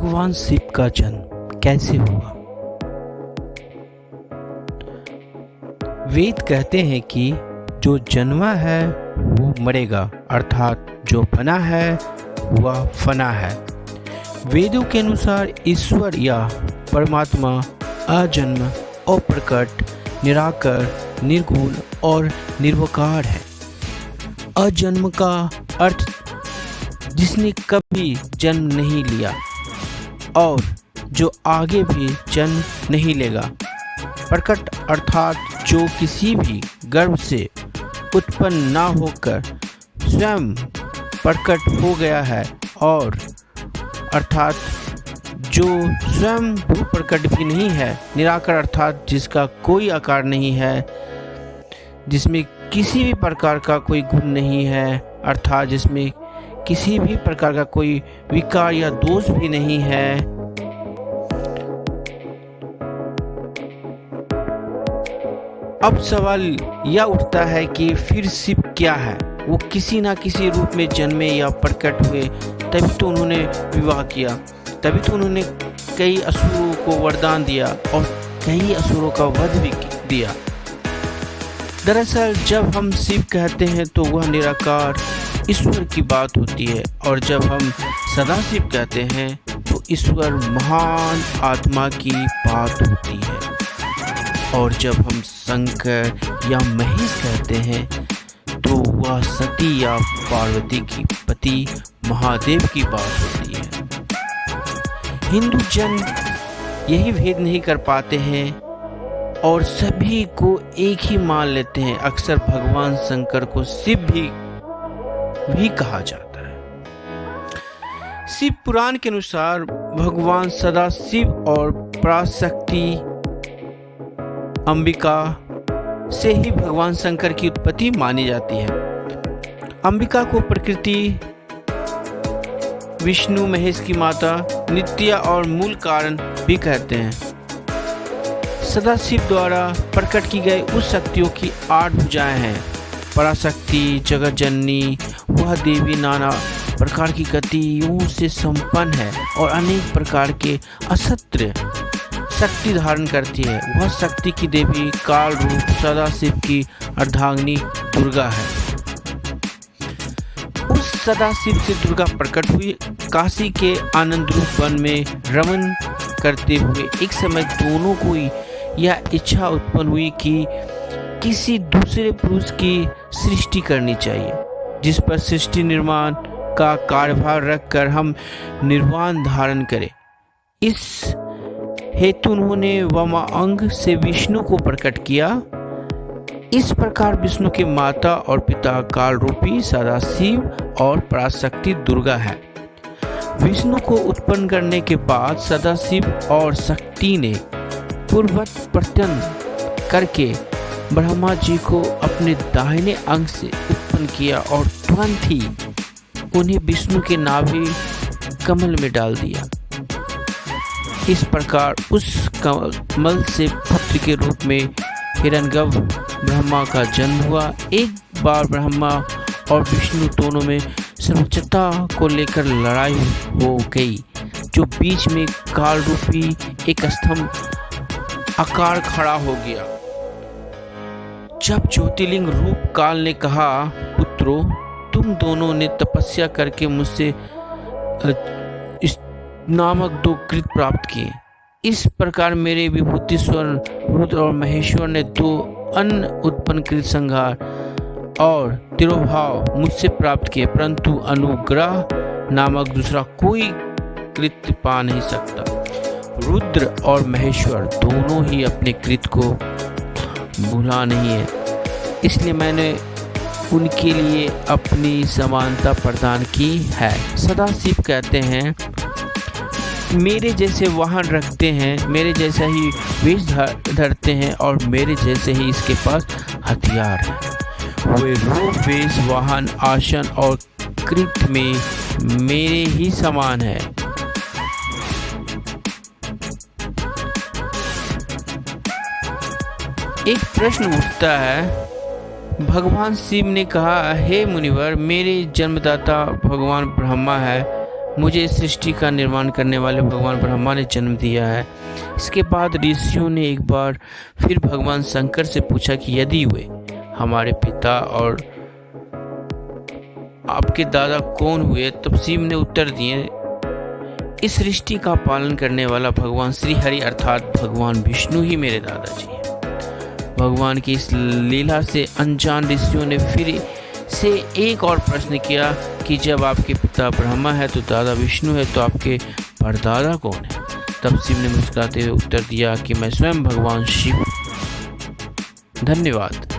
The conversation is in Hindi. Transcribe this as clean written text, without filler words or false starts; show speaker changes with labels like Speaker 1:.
Speaker 1: भगवान शिव का जन्म कैसे हुआ? वेद कहते हैं कि जो जन्मा है वो मरेगा, अर्थात जो बना है वह फना है। वेदों के अनुसार ईश्वर या परमात्मा अजन्म, अप्रकट, निराकर, निर्गुण और निर्विकार है। अजन्म का अर्थ जिसने कभी जन्म नहीं लिया और जो आगे भी जन्म नहीं लेगा। प्रकट अर्थात जो किसी भी गर्भ से उत्पन्न ना होकर स्वयं प्रकट हो गया है, और अर्थात जो स्वयं भू प्रकट भी नहीं है। निराकार अर्थात जिसका कोई आकार नहीं है, जिसमें किसी भी प्रकार का कोई गुण नहीं है, अर्थात जिसमें किसी भी प्रकार का कोई विकार या दोष भी नहीं है। अब सवाल यह उठता है कि फिर शिव क्या है? वो किसी ना किसी रूप में जन्मे या प्रकट हुए, तभी तो उन्होंने विवाह किया, तभी तो उन्होंने कई असुरों को वरदान दिया और कई असुरों का वध भी दिया। दरअसल जब हम शिव कहते हैं तो वह निराकार ईश्वर की बात होती है, और जब हम सदाशिव कहते हैं तो ईश्वर महान आत्मा की बात होती है, और जब हम शंकर या महेश कहते हैं तो वह सती या पार्वती की पति महादेव की बात होती है। हिंदू जन यही भेद नहीं कर पाते हैं और सभी को एक ही मान लेते हैं। अक्सर भगवान शंकर को शिव भी कहा जाता है। शिव पुराण के अनुसार भगवान सदाशिव और पराशक्ति अंबिका से ही भगवान शंकर की उत्पत्ति मानी जाती है। अंबिका को प्रकृति, विष्णु महेश की माता, नित्या और मूल कारण भी कहते हैं। सदाशिव द्वारा प्रकट की गई उस शक्तियों की 8 भुजाएं हैं। पराशक्ति जगत जननी, वह देवी नाना प्रकार की गतियों से संपन्न है और अनेक प्रकार के अशस्त्र शक्ति धारण करती है। वह शक्ति की देवी काल रूप सदाशिव की अर्धांगिनी दुर्गा है। उस सदाशिव से दुर्गा प्रकट हुई। काशी के आनंद रूप वन में रमन करते हुए एक समय दोनों को यह इच्छा उत्पन्न हुई कि किसी दूसरे पुरुष की सृष्टि करनी चाहिए, जिस पर सृष्टि निर्माण का कार्यभार रखकर हम निर्वाण धारण करें। इस हेतु उन्होंने वामा अंग से विष्णु को प्रकट किया। इस प्रकार विष्णु के माता और पिता काल रूपी सदाशिव और पराशक्ति दुर्गा है। विष्णु को उत्पन्न करने के बाद सदाशिव और शक्ति ने पूर्ववत प्रयत्न करके ब्रह्मा जी को अपने दाहिने अंग से उत्पन्न किया और तुरंत ही उन्हें विष्णु के नाभि कमल में डाल दिया। इस प्रकार उस कमल से पुत्र के रूप में हिरण्यगर्भ ब्रह्मा का जन्म हुआ। एक बार ब्रह्मा और विष्णु दोनों में सर्वोच्चता को लेकर लड़ाई हो गई, जो बीच में काल रूपी एक स्तंभ आकार खड़ा हो गया। जब ज्योतिर्लिंग रूप काल ने कहा, पुत्रों, तुम दोनों ने तपस्या करके मुझसे नामक 2 कृत प्राप्त किए। इस प्रकार मेरे विभूतिश्वर रुद्र और महेश्वर ने 2 अन्य उत्पन्न कृत संहार और तिरोभाव मुझसे प्राप्त किए, परंतु अनुग्रह नामक दूसरा कोई कृत्य पा नहीं सकता। रुद्र और महेश्वर दोनों ही अपने कृत को भूला नहीं है, इसलिए मैंने उनके लिए अपनी समानता प्रदान की है। सदाशिव कहते हैं, मेरे जैसे वाहन रखते हैं, मेरे जैसा ही वेश धरते हैं और मेरे जैसे ही इसके पास हथियार हैं। वे रूप, वेश, वाहन, आसन और कृत्य में मेरे ही समान है। एक प्रश्न उठता है, भगवान शिव ने कहा, हे मुनिवर, मेरे जन्मदाता भगवान ब्रह्मा है, मुझे इस सृष्टि का निर्माण करने वाले भगवान ब्रह्मा ने जन्म दिया है। इसके बाद ऋषियों ने एक बार फिर भगवान शंकर से पूछा कि यदि वे हमारे पिता और आपके दादा कौन हुए? तब शिव ने उत्तर दिए, इस सृष्टि का पालन करने वाला भगवान श्री हरि अर्थात भगवान विष्णु ही मेरे दादाजी हैं। भगवान की इस लीला से अनजान ऋषियों ने फिर से एक और प्रश्न किया कि जब आपके पिता ब्रह्मा है तो दादा विष्णु है, तो आपके परदादा कौन है? तब शिव ने मुस्कुराते हुए उत्तर दिया कि मैं स्वयं भगवान शिव। धन्यवाद।